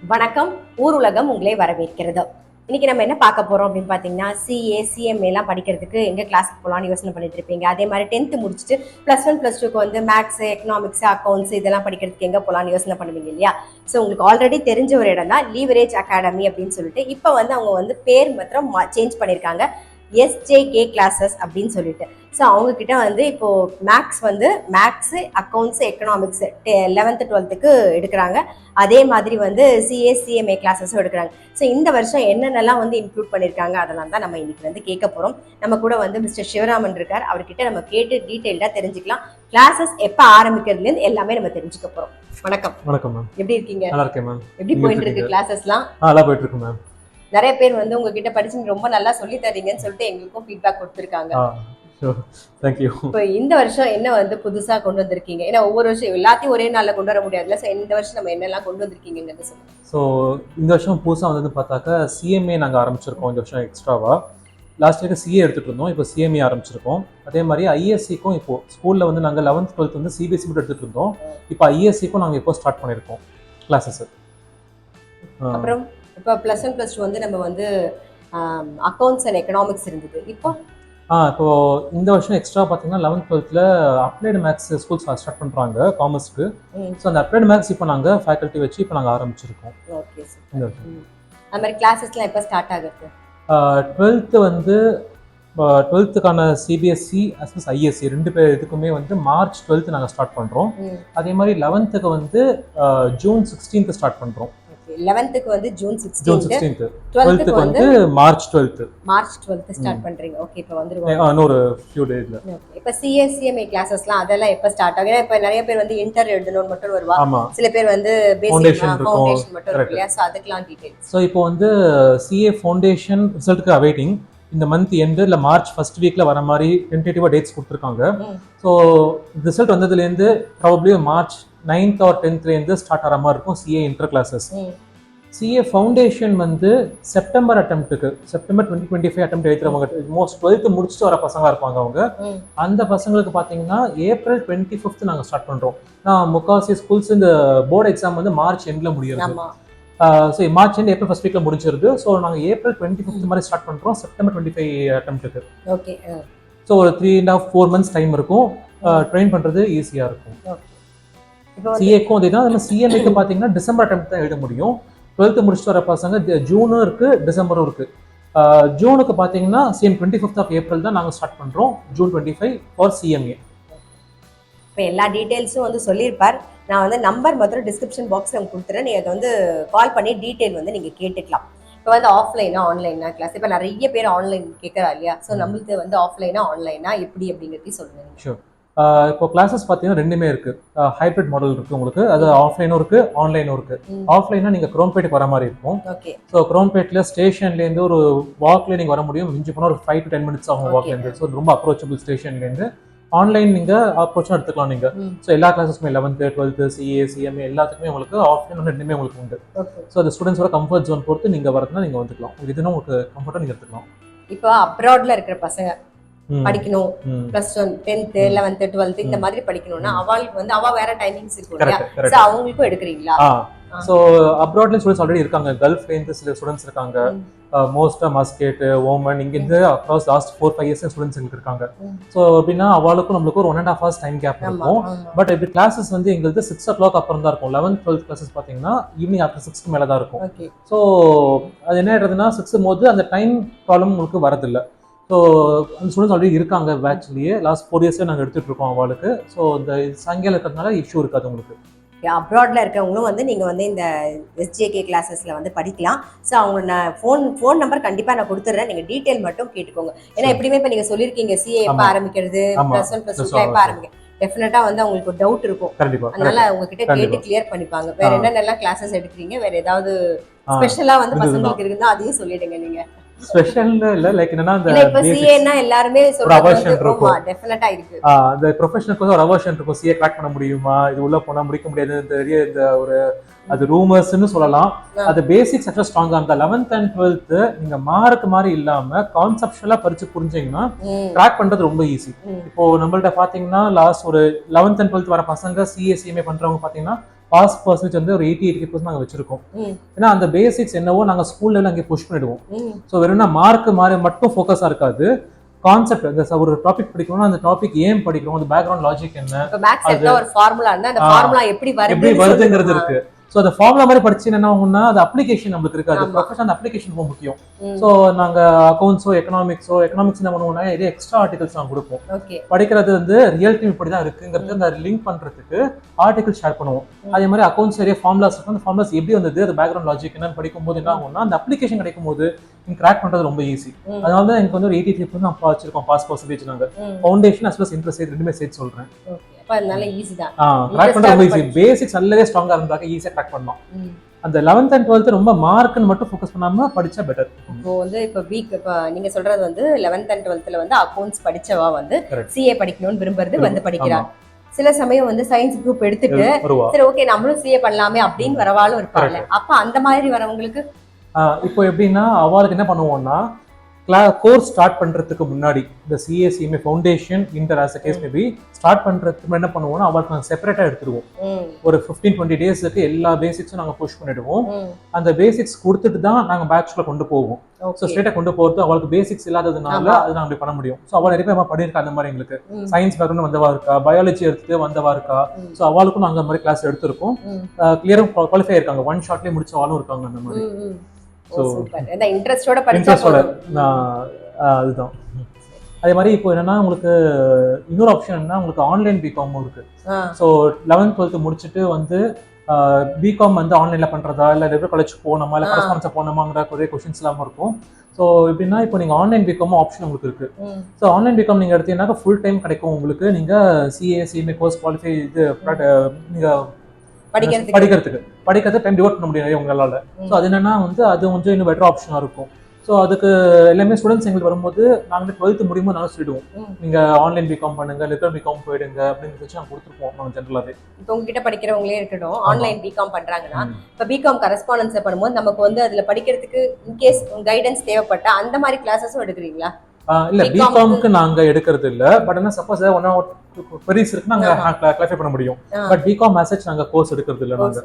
வணக்கம். ஊர் உலகம் உங்களை வரவேற்கிறது. இன்னைக்கு நம்ம என்ன பார்க்க போறோம் அப்படின்னு பார்த்தீங்கன்னா, சிஏ, சிஎம்ஏ எல்லாம் படிக்கிறதுக்கு எங்க கிளாஸ்க்கு போகலான்னு யோசனை பண்ணிட்டு இருப்பீங்க. அதே மாதிரி 10th முடிச்சுட்டு +1, +2க்கு வந்து மேக்ஸ், எக்கனாமிக்ஸ், அக்கௌண்ட்ஸ் இதெல்லாம் படிக்கிறதுக்கு எங்க போகலான்னு யோசனை பண்ணுவீங்க இல்லையா? ஸோ உங்களுக்கு ஆல்ரெடி தெரிஞ்ச ஒரு இடம் தான் லீவரேஜ் அகாடமி அப்படின்னு சொல்லிட்டு, இப்போ வந்து அவங்க வந்து பேர் மாத்திரம் சேஞ்ச் பண்ணியிருக்காங்க. எஸ்ஜேகே கிளாஸஸ் அப்படின்னு சொல்லிட்டு. ஸோ அவங்க கிட்ட வந்து இப்போ மேக்ஸ், அக்கௌண்ட்ஸ், எக்கனாமிக்ஸ் 11th 12க்கு எடுக்கிறாங்க. அதே மாதிரி வந்து சிஏ, சிஎம்ஏ கிளாஸஸும் எடுக்கிறாங்க. ஸோ இந்த வருஷம் என்னென்னலாம் வந்து இன்க்ளூட் பண்ணியிருக்காங்க அதெல்லாம் தான் நம்ம இன்னைக்கு வந்து கேட்க போகிறோம். நம்ம கூட வந்து மிஸ்டர் சிவராமன் இருக்கார். அவர்கிட்ட நம்ம கேட்டு டீட்டெயில்டாக தெரிஞ்சுக்கலாம். கிளாஸஸ் எப்போ ஆரம்பிக்கிறதுலேருந்து எல்லாமே நம்ம தெரிஞ்சுக்க போகிறோம். வணக்கம். வணக்கம் மேம். எப்படி இருக்கீங்க? நல்லா இருக்கேன் மேம். எப்படி போயிட்டு இருக்கு கிளாஸஸ்லாம்? நல்லா போயிட்டு இருக்கு மேம். நிறைய பேர் வந்து உங்ககிட்ட படிச்சு ரொம்ப நல்லா சொல்லி தரீங்கன்னு சொல்லிட்டு எங்களுக்கும் ஃபீட்பேக் கொடுத்துருக்காங்க. தேங்க்யூ. இப்போ இந்த வருஷம் என்ன வந்து புதுசா கொண்டு வந்திருக்கீங்க? ஏன்னா ஒவ்வொரு வருஷம் எல்லாத்தையும் ஒரே நாள்ல கொண்டு வர முடியாதுல்ல. ஸோ இந்த வருஷம் நம்ம என்னெல்லாம் கொண்டு வந்திருக்கீங்கன்னு சொல்லுங்க. ஸோ இந்த வருஷம் புதுசாக வந்து பார்த்தாக்கா சிஎம்ஏ நாங்கள் ஆரம்பிச்சிருக்கோம். இந்த வருஷம் எக்ஸ்ட்ராவா லாஸ்ட் இயர் சிஏ எடுத்துகிட்டு இருந்தோம். இப்போ சிஎம்ஏ ஆரம்பிச்சிருக்கோம். அதே மாதிரி ஐஎஸ்சிக்கும் இப்போ ஸ்கூலில் வந்து நாங்கள் 11th 12th வந்து சிபிஎஸ்சி மட்டும் எடுத்துகிட்டு இருந்தோம். இப்போ ஐஎஸ்சிக்கும் நாங்கள் இப்போ ஸ்டார்ட் பண்ணியிருக்கோம் கிளாஸஸ். அப்புறம் இப்போ +1 +2 வந்து நம்ம வந்து அக்கௌண்ட்ஸ் அண்ட் எக்கனாமிக்ஸ் இருந்தது. இப்போ இந்த வருஷம் எக்ஸ்ட்ரா பார்த்தீங்கன்னா 11th 12th applied maths schools start பண்ணுறாங்க காமர்ஸ்க்கு. ஸோ அந்த அப்ளைடு மேக்ஸ் இப்போ நாங்கள் ஃபேக்கல்ட்டி வச்சு இப்போ நாங்கள் ஆரம்பிச்சிருக்கோம். Okay sir. அந்த மாதிரி கிளாஸஸ்லாம் எப்போ ஸ்டார்ட் ஆகுது? 12th வந்து 12th சிபிஎஸ்சி அஸ் ஐஎஸ்சி ரெண்டு பேர் இதுக்குமே வந்து March 12th நாங்கள் ஸ்டார்ட் பண்ணுறோம். அதே மாதிரி 11th வந்து June 16th ஸ்டார்ட் பண்ணுறோம். 11th வந்து June 16th, 12th வந்து March 12th ஸ்டார்ட் பண்றீங்க. ஓகே. இப்போ வந்துருவோம் இன்னொரு ஃபியூ டேஸ்ல. இப்போ சிஏ, சிஎம்ஏ கிளாஸஸ்லாம் அதெல்லாம் எப்போ ஸ்டார்ட் ஆகுது? இப்போ நிறைய பேர் வந்து இன்டர் எழுதணும் மட்டும் வருவா, சில பேர் வந்து பேசிக் ஃபவுண்டேஷன் மட்டும் இருக்கு இல்லையா? ஸோ அதுக்கெல்லாம் டீடைல்ஸ். ஸோ இப்போ வந்து சிஏ ஃபவுண்டேஷன் ரிசல்ட்டுக்கு அவைட்டிங். இந்த மந்த் எண்டு இல்லை மார்ச் ஃபர்ஸ்ட் வீக்ல வர மாதிரி டென்டேட்டிவா டேட்ஸ் கொடுத்துருக்காங்க. ஸோ ரிசல்ட் வந்ததுலேருந்து probably March 9th or 10th start ஆகிற மாதிரி இருக்கும் CA inter classes. CA foundation வந்து செப்டம்பர் 2025 அட்டெம்ப்ட் எழுதுறவங்க மோஸ்ட் 12th முடிச்சுட்டு வர பசங்க இருப்பாங்க. அவங்க அந்த பசங்களுக்கு பார்த்தீங்கன்னா April 25th நாங்கள் ஸ்டார்ட் பண்ணுறோம். நான் முக்கால்வாசி ஸ்கூல்ஸ் இந்த போர்டு எக்ஸாம் வந்து மார்ச் எண்ட்ல முடியும். So March end April first வீக்ல முடிச்சிருது. ஸோ நாங்கள் April 25th மாதிரி ஸ்டார்ட் பண்ணுறோம் செப்டம்பர் 25 அட்டெம்ப்ட்டுக்கு. ஓகே. ஸோ ஒரு 3.5-4 months டைம் இருக்கும். ட்ரெயின் பண்ணுறது ஈஸியாக இருக்கும். சிஏக்கும் அதே தான். சிஎம்ஏக்கு பார்த்தீங்கன்னா டிசம்பர் அட்டெம்ப்ட் தான் எழுத முடியும். 12th முடிச்சுட்டு வர பசங்க ஜூனும் இருக்கு, டிசம்பரும் இருக்கு. ஜூனுக்கு பார்த்தீங்கன்னா சேம் 25th of April தான் நாங்கள் ஸ்டார்ட் பண்ணுறோம். June 25 for CMA. இப்போ எல்லா டீட்டெயில்ஸும் வந்து சொல்லியிருப்பார். நான் வந்து நம்பர் மாத்திரம் டிஸ்கிரிப்ஷன் பாக்ஸில் உங்களுக்கு கொடுத்துறேன். நீங்கள் அதை வந்து கால் பண்ணி டீட்டெயில் வந்து நீங்கள் கேட்டுக்கலாம். இப்போ வந்து ஆஃப்லைனா ஆன்லைனா கிளாஸ்? இப்போ நிறைய பேர் ஆன்லைன் கேட்குறா இல்லையா? ஸோ நம்மளுக்கு வந்து ஆஃப்லைனா ஆன்லைனா எப்படி அப்படிங்கிறதையும் சொல்லுங்கள். ஷூர். இப்போ கிளாஸஸ் பார்த்தீங்கன்னா ரெண்டுமே இருக்கு. ஹைப்ரிட் மாடல் இருக்கு உங்களுக்கு. அது ஆஃப்லைனும் இருக்கு, ஆன்லைனும் இருக்கு. ஆஃப்லைனா நீங்க குரோம்பேட்டுக்கு வர மாதிரி இருக்கும். ஸோ குரோம்பேட்ல ஸ்டேஷன்லேருந்து ஒரு வாக்ல நீங்க வர முடியும். மிஞ்சி போனால் ஒரு 5 to 10 minutes ஆகும் வாக்லேருந்து. ஸோ ரொம்ப அப்ரோச்சபிள் ஸ்டேஷன்லேருந்து. ஆன்லைன் நீங்க அப்ரோச்சும் எடுத்துக்கலாம் நீங்க. ஸோ எல்லா கிளாஸஸ்மே 11th 12th சிஏ சிஎம்ஏ எல்லாத்துக்குமே உங்களுக்கு ஆஃப்லைன் ரெண்டுமே உங்களுக்கு உண்டு. ஸோ அந்த ஸ்டூடெண்ட்ஸோட கம்ஃபர்ட் ஜோன் பொறுத்து நீங்க வரதுனா நீங்க வந்துக்கலாம். இதுனா உங்களுக்கு கம்ஃபர்ட்டா நீங்க எடுத்துக்கலாம். இப்போ அப்ராட்ல இருக்கிற பசங்க படிக்கணும், +1 10th 11th 12th இந்த மாதிரி படிக்கணும்னா அவளுக்கு வந்து அவ வேற டைமிங்ஸ் இருக்கும் இல்லையா? சோ அவங்களுக்கும் எடுக்கிறீங்களா? ஸோ அப்ராட்ல ஸ்டூடெண்ட்ஸ் ஆல்ரெடி இருக்காங்க. கல்ஃப்லேருந்து சில ஸ்டூடெண்ட்ஸ் இருக்காங்க. மோஸ்டா மஸ்கேட், ஓமன் இங்கிருந்து அக்ராஸ் லாஸ்ட் 4-5 years ஸ்டூடெண்ட்ஸ் எங்களுக்கு இருக்காங்க. ஸோ அப்படின்னா அவளுக்கும் நம்மளுக்கு ஒரு 1.5 hours டைம் கேப் இருக்கும். பட் இப்படி கிளாஸஸ் வந்து எங்களுக்கு 6 o'clock அப்புறம் தான் இருக்கும். 11th 12th கிளாஸஸ் பார்த்தீங்கன்னா ஈவினிங் ஆஃப்டர் 6க்கு மேலே தான் இருக்கும். ஸோ அது என்ன ஆயிடுறதுன்னா 6 போது அந்த டைம் ப்ராப்ளம் உங்களுக்கு வரதில்லை. ஸோ அந்த ஸ்டூடெண்ட்ஸ் ஆல்ரெடி இருக்காங்க பேட்ச்லேயே. லாஸ்ட் 4 years நாங்கள் எடுத்துகிட்டு இருக்கோம் அவளுக்கு. ஸோ இந்த சாயங்காலம் இருக்கிறதுனால இஷ்யூ இருக்காது உங்களுக்கு. அப்ராட்ல இருக்கிறவங்களும் வந்து நீங்கள் வந்து இந்த எஸ்ஜேகே கிளாஸஸில் வந்து படிக்கலாம். ஸோ அவங்க நான் ஃபோன் நம்பர் கண்டிப்பாக நான் கொடுத்துட்றேன். நீங்கள் டீட்டெயில் மட்டும் கேட்டுக்கோங்க. ஏன்னா எப்படியுமே இப்போ நீங்கள் சொல்லியிருக்கீங்க சிஏ எப்போ ஆரம்பிக்கிறது, +1 +2 எப்போ ஆரம்பிக்கிறது, டெஃபினட்டா வந்து அவங்களுக்கு ஒரு டவுட் இருக்கும். அதனால உங்ககிட்ட கேட்டு கிளியர் பண்ணிப்பாங்க. வேற என்னென்னலாம் கிளாஸஸ் எடுக்கிறீங்க, வேற ஏதாவது ஸ்பெஷலா வந்து பசங்களுக்கு இருக்குன்னா அதையும் சொல்லிடுங்க. நீங்க ஸ்பெஷல் இல்ல லைக் என்னன்னா அந்த இப்ப சிஏன்னா எல்லாருமே சொல்றாங்க டெஃபினட்டா இருக்கு. அந்த ப்ரொஃபஷனலுக்கு ஒரு அவர்ஷன் இருக்கும். சிஏ கிராக் பண்ண முடியுமா, இது உள்ள போனா முடிக்க முடியாது, இந்த ஒரு அது ரூமர்ஸ்னு சொல்லலாம். அது பேசிக்ஸ் எல்லாம் ஸ்ட்ராங்கா இருந்தா 11th and 12th நீங்க மார்க் மாதிரி இல்லாம கான்செப்சுவலா படிச்சு புரிஞ்சீங்கன்னா கிராக் பண்றது ரொம்ப ஈஸி. இப்போ நம்மள்ட்ட பாத்தீங்கன்னா லாஸ்ட் ஒரு 11th and 12th வர பசங்க சிஏ சிஎம்ஏ பண்றவங்க பாத்தீங்கன்னா பாஸ் பர்சன்டேஜ் வந்து ஒரு 80-85% நாங்கள் வச்சிருக்கோம். ஏன்னா அந்த பேசிக்ஸ் என்னவோ நாங்கள் ஸ்கூல் லெவலில் அங்கே புஷ் பண்ணிடுவோம். ஸோ வெறும்னா மார்க் மாதிரி மட்டும் ஃபோக்கஸாக இருக்காது, கான்செப்ட் அந்த ஒரு டாபிக் படிக்கணும்னா அந்த டாபிக் ஏன் படிக்கணும், அந்த பேக்ரவுண்ட் லாஜிக் என்ன, ஒரு ஃபார்முலா இருந்தா அந்த ஃபார்முலா எப்படி வருதுங்கிறது இருக்கு. ஸோ அந்த ஃபார்முலா மாதிரி படிச்சு என்ன ஆகும்னா அது அப்ளிகேஷன் நம்மளுக்கு இருக்காது. ப்ரொஃபஷன் அந்த அப்ளிகேஷன் ரொம்ப முக்கியம். ஸோ நாங்கள் அக்கௌண்ட்ஸோ எக்கனாமிக்ஸ் என்ன பண்ணுவோம்னா இதே எக்ஸ்ட்ரா ஆர்டிகல்ஸ் நாங்கள் கொடுப்போம். படிக்கிறது வந்து ரியல் டைம் இப்படி தான் இருக்குங்கிறது அந்த லிங்க் பண்றதுக்கு ஆர்டிகல் ஷேர் பண்ணுவோம். அதே மாதிரி அக்கௌண்ட்ஸ் நிறைய ஃபார்முலாஸ் இருக்கும், அந்த ஃபார்முலாஸ் எப்படி வந்தது, அது பேக்ரவுண்ட் லாஜிக் என்னன்னு படிக்கும்போது என்ன ஆகும்னா அந்த அப்ளிகேஷன் கிடைக்கும் போது நீங்க கிராக் பண்றது ரொம்ப ஈஸி. அதனால தான் எனக்கு வந்து ஒரு 83% நான் வச்சிருக்கோம் பாஸ் பர்சன்டேஜ். நாங்கள் foundation as well as interest ரெண்டுமே சேர்த்து சொல்றேன். அதனால ஈஸி தான் கிராக் பண்றது ரொம்ப ஈஸி. பேசிக்ஸ் நல்லாவே ஸ்ட்ராங்கா இருந்தாக்க ஈஸியா கிராக் பண்ணலாம். அந்த 11th and 12th ரொம்ப மார்க்னு மட்டும் ஃபோக்கஸ் பண்ணாம படிச்சா பெட்டர். இப்போ வந்து இப்போ நீங்க சொல்றது வந்து 11th and 12th வந்து அக்கவுண்ட்ஸ் படிச்சவா வந்து சிஏ படிக்கணும்னு விரும்புறது வந்து படிக்கிறாங்க. சில சமயம் வந்து சயின்ஸ் குரூப் எடுத்துட்டு சரி ஓகே நம்மளும் சிஏ பண்ணலாமே அப்படின்னு வரவாலும் இருப்பாங்க. அப்ப அந்த மாதிரி வரவங்களுக்கு இப்போ எப்படின்னா அவளுக்கு என்ன பண்ணுவோம்னா கோர்ஸ் ஸ்டார்ட் பண்றதுக்கு முன்னாடி இந்த CA CMA foundation inter as case maybe start பண்றதுக்கு என்ன பண்ணுவோம்னா அவளுக்கு நாங்கள் செப்பரேட்டா எடுத்துருவோம். ஒரு 15-20 டேஸ்க்கு எல்லா பேசிக்ஸும் நாங்கள் புஷ் பண்ணிடுவோம். அந்த பேசிக்ஸ் கொடுத்துட்டு தான் நாங்கள் பேட்ச்ல கொண்டு போவோம். ஸோ ஸ்ட்ரெயிட்டா கொண்டு போகிறது அவளுக்கு பேசிக்ஸ் இல்லாததுனால அது நாங்கள் பண்ண முடியும். ஸோ அவள் நிறைய பேர் பண்ணியிருக்கா அந்த மாதிரி. எங்களுக்கு சயின்ஸ் பேக்ரவுண்ட் வந்தவா இருக்கா, பயாலஜி எடுத்துட்டு வந்தவா இருக்கா. ஸோ அவளுக்கும் நாங்கள் அந்த மாதிரி கிளாஸ் எடுத்திருக்கோம். கிளியரும் குவாலிஃபை இருக்காங்க, ஒன் ஷாட்லேயே முடிச்சவாலும் இருக்காங்க அந்த மாதிரி. அதுதான். அதே மாதிரி இப்போ என்னன்னா உங்களுக்கு இன்னொரு ஆப்ஷன் என்ன, உங்களுக்கு ஆன்லைன் பிகாமும் இருக்கு. ஸோ 11th 12th முடிச்சுட்டு வந்து பிகாம் வந்து ஆன்லைன்ல பண்றதா இல்லை ரெகுலர் காலேஜ் போனோமா இல்லை கரஸ்பான்ஸ் போனோமாங்கிற ஒரே கொஸ்டின்ஸ் எல்லாம் இருக்கும். ஸோ எப்படின்னா இப்போ நீங்கள் ஆன்லைன் பிகாமும் ஆப்ஷன் உங்களுக்கு இருக்கு. ஸோ ஆன்லைன் பிகாம் நீங்கள் எடுத்தீங்கன்னா ஃபுல் டைம் கிடைக்கும் உங்களுக்கு. நீங்கள் சிஏ கோர்ஸ் குவாலிஃபை இது நீங்கள் படிக்கிறதுக்கு டைம் டிவோட் பண்ண முடியாது உங்களால. ஸோ அது என்னன்னா வந்து அது கொஞ்சம் இன்னும் பெட்டர் ஆப்ஷனா இருக்கும். ஸோ அதுக்கு எல்லாமே ஸ்டூடெண்ட்ஸ் எங்களுக்கு வரும்போது நாங்கள் 12th முடியுமோ நாங்கள் சொல்லிடுவோம், நீங்க ஆன்லைன் பிகாம் பண்ணுங்க, லெட்டர் பிகாம் போயிடுங்க அப்படின்னு வச்சு நாங்கள் கொடுத்துருப்போம். நாங்கள் ஜென்ரலாகவே இப்போ உங்ககிட்ட படிக்கிறவங்களே இருக்கட்டும் ஆன்லைன் பிகாம் பண்றாங்கன்னா இப்போ பிகாம் கரஸ்பாண்டன்ஸ் பண்ணும்போது நமக்கு வந்து அதுல படிக்கிறதுக்கு இன்கேஸ் கைடன்ஸ் தேவைப்பட்டா அந்த மாதிரி கிளாஸஸும் எடுக்கிறீங்களா? இல்ல பிகாம்க்கு நாங்க எடுக்கிறது இல்ல. பட் என்ன சப்போஸ் ஒன் பெரிஸ் இருக்கு நாங்க கிளாரிஃபை பண்ண முடியும். பட் பிகாம் மெசேஜ் நாங்க கோர்ஸ் எடுக்கிறது இல்ல நாங்க.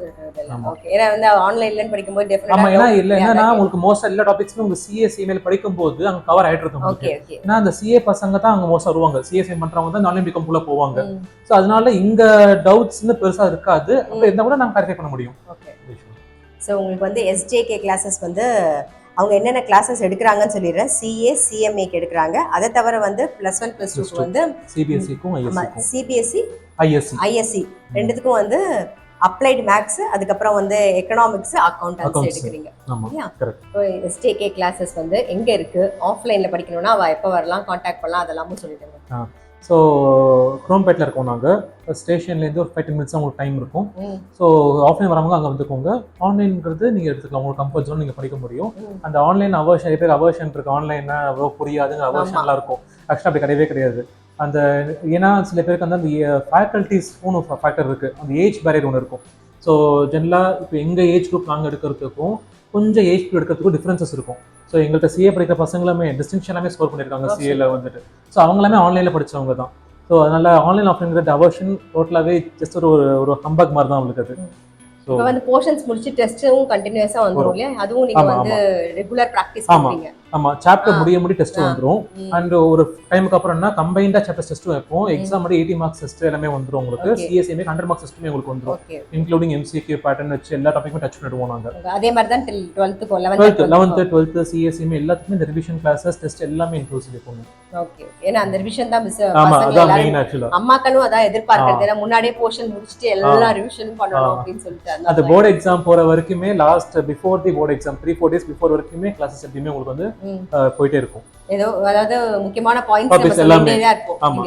ஓகே. ஏன்னா வந்து ஆன்லைன்ல படிக்கும்போது டெஃபினட்டா ஆமா. ஏன்னா இல்ல என்னன்னா உங்களுக்கு மோஸ்டா எல்லா டாபிக்ஸ்மே உங்க சிஏ சிஎம்ஏல படிக்கும்போது அங்க கவர் ஆயிடுறது உங்களுக்கு. ஏன்னா அந்த சிஏ பசங்க தான் அங்க மோஸ்டா வருவாங்க, சிஏ சிஎம் பண்றவங்க தான் ஆன்லைன் பிகாம் குள்ள போவாங்க. சோ அதனால இங்க டவுட்ஸ்னு பெருசா இருக்காது. அப்ப இருந்தா கூட நாங்க கிளாரிஃபை பண்ண முடியும். ஓகே. சோ உங்களுக்கு வந்து எஸ்ஜேகே கிளாसेस வந்து அவங்க என்னென்ன கிளாसेस எடுக்கறாங்கன்னு சொல்லிடுறேன். சிஏ சிஎம்ஏக்கு எடுக்கறாங்க. அதை தவிர வந்து +1 +2க்கு வந்து சிபிஎஸ்சிக்கும் ஐஎஸ்சிக்கும் சிபிஎஸ்சி ஐஎஸ்சி ரெண்டுத்துக்கும் வந்து அப்ளைடு மேக்ஸ், அதுக்கப்புறம் வந்து எக்கனாமிக்ஸ், அக்கௌண்டன்சி எடுக்கிறீங்க. எஸ்ஜேகே கிளாसेस வந்து எங்க இருக்கு, ஆஃப்லைன்ல படிக்கணும்னா அவ எப்போ வரலாம், கான்டாக்ட் பண்ணலாம், அதெல்லாமும் சொல்லிடுங்க. ஸோ குரோம்பேட்டில் இருக்கோம் நாங்கள். ஸ்டேஷன்லேருந்து ஒரு 5-10 மினிட்ஸ் உங்களுக்கு டைம் இருக்கும். ஸோ ஆஃப்லைன் வரவங்க அங்கே வந்துக்கோங்க. ஆன்லைன்ங்கிறது நீங்கள் எடுத்துக்கலாம், உங்களுக்கு கம்ஃபர்ட் ஜோன் நீங்கள் படிக்க முடியும். அந்த ஆன்லைன் அவர்ஷன் நிறைய பேர் அவர்ஷன் இருக்கு, ஆன்லைன்னா அவ்வளோ புரியாதுங்க அவர்ஷன்லாம் இருக்கும். ஆக்சுவலாக அப்படி கிடையவே கிடையாது. அந்த ஏன்னா சில பேருக்கு வந்து அந்த ஃபேக்கல்ட்டிஸ் ஃபேக்டர் இருக்குது, அந்த ஏஜ் பேரியர் ஒன்று இருக்கும். ஸோ ஜென்ரலாக இப்போ எங்கள் ஏஜ் குரூப் நாங்கள் எடுக்கிறதுக்கும் கொஞ்சம் ஏஜ் குரூப் எடுக்கிறதுக்கும் டிஃப்ரென்சஸ் இருக்கும். ஸோ எங்கள்கிட்ட சிஏ படிக்கிற பசங்களுமே டிஸ்டிங்ஷன் எல்லாமே ஸ்கோர் பண்ணியிருக்காங்க சிஏல வந்துட்டு. ஸோ அவங்க எல்லாமே ஆன்லைனில் படித்தவங்க தான். ஸோ அதனால ஆன்லைன் ஆஃப்லைன் அவர்ஷன் டோட்டலாகவே ஜஸ்ட் ஒரு ஹம்பக் மாதிரி தான் அவங்களுக்கு அது. ஸோ வந்து போர்ஷன்ஸ் முடிச்சு டெஸ்ட்டும் கண்டினியூஸாக வந்துடும் இல்லையா? அதுவும் நீங்கள் வந்து ரெகுலர் ப்ராக்டிஸ் பண்ணுவீங்க. ஆமாம், சாப்டர் முடிய டெஸ்ட் வந்துடும். அண்ட் ஒரு டைமுக்கு அப்புறம் என்ன கம்பைண்டா சாப்டர் டெஸ்ட்டும் வைப்போம். எக்ஸாம் 80 மார்க்ஸ் டெஸ்ட் எல்லாமே வந்துடும் உங்களுக்கு. சிஎஸ்சிஎம்ஏ 100 மார்க்ஸ் டெஸ்ட்டுமே உங்களுக்கு வந்துடும், இன்க்ளூடிங் எம்சிக்யூ பேட்டர்ன் வச்சு எல்லா டாபிக்குமே டச் பண்ணிடுவோம் நாங்கள். அதே மாதிரி தான் 11th 12th சிஎஸ்சிஎம்ஏ எல்லாத்துக்குமே இந்த ரிவிஷன் கிளாஸஸ் டெஸ்ட் எல்லாமே இன்க்ளூசிவ் இருக்கும். ஓகே. ஏன்னா அந்த ரிவிஷன் தான் அம்மாக்களும் அதான் எதிர்பார்க்கறது, முன்னாடியே போர்ஷன் முடிச்சுட்டு எல்லா ரிவிஷனும் பண்ணணும் அப்படின்னு சொல்லிட்டு. அந்த போர்டு எக்ஸாம் போற வரைக்குமே last before the board exam 3-4 days before வரைக்குமே கிளாஸஸ் எப்பயுமே உங்களுக்கு வந்து போயிட்டே இருக்கும். ஏதோ அதாவது முக்கியமான பாயிண்ட்ஸ் எல்லாமே இருக்கும். ஆமா,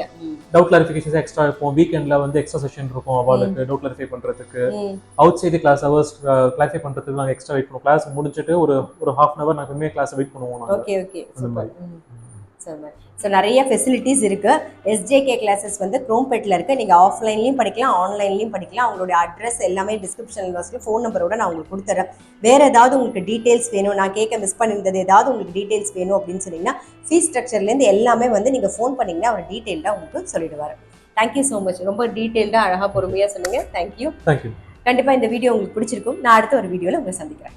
டவுட் கிளாரிஃபிகேஷன்ஸ் எக்ஸ்ட்ரா இருக்கும். வீக்கெண்ட்ல வந்து எக்ஸ்ட்ரா செஷன் இருக்கும் அவங்களுக்கு டவுட் கிளாரிஃபை பண்றதுக்கு. Outside class hours clarify பண்றதுக்கு நாங்க எக்ஸ்ட்ரா வெயிட் பண்ணுவோம். கிளாஸ் முடிஞ்சிட்டு ஒரு ஹாஃப் அன் ஹவர் நாங்க எப்பவுமே கிளாஸ் வெயிட் பண்ணுவோம் நாங்க. Okay okay, super. ஸோ நிறைய ஃபெசிலிட்டிஸ் இருக்குது. எஸ்ஜேகே கிளாஸஸ் வந்து குரோம்பேட்டில் இருக்குது. நீங்கள் ஆஃப்லைன்லேயும் படிக்கலாம், ஆன்லைன்லேயும் படிக்கலாம். அவங்களுடைய அட்ரஸ் எல்லாமே டிஸ்கிரிப்ஷன் பாக்ஸில் ஃபோன் நம்பரோட நான் உங்களுக்கு கொடுத்துறேன். வேறு ஏதாவது உங்களுக்கு டீட்டெயில்ஸ் வேணும், நான் கேட்க மிஸ் பண்ணியிருந்தது ஏதாவது உங்களுக்கு டீட்டெயில்ஸ் வேணும் அப்படின்னு சொன்னீங்கன்னா ஃபீஸ் ஸ்ட்ரக்சர்லேருந்து எல்லாமே வந்து நீங்கள் ஃபோன் பண்ணிங்கன்னா அவர் டீட்டெயில்டாக உங்களுக்கு சொல்லிடுவார். Thank you so much. ரொம்ப டீட்டெயில்டாக அழகாக பொறுமையாக சொன்னீங்க. தேங்க்யூ. கண்டிப்பா இந்த வீடியோ உங்களுக்கு பிடிச்சிருக்கும். நான் அடுத்த ஒரு வீடியோல உங்களை சந்திக்கிறேன்.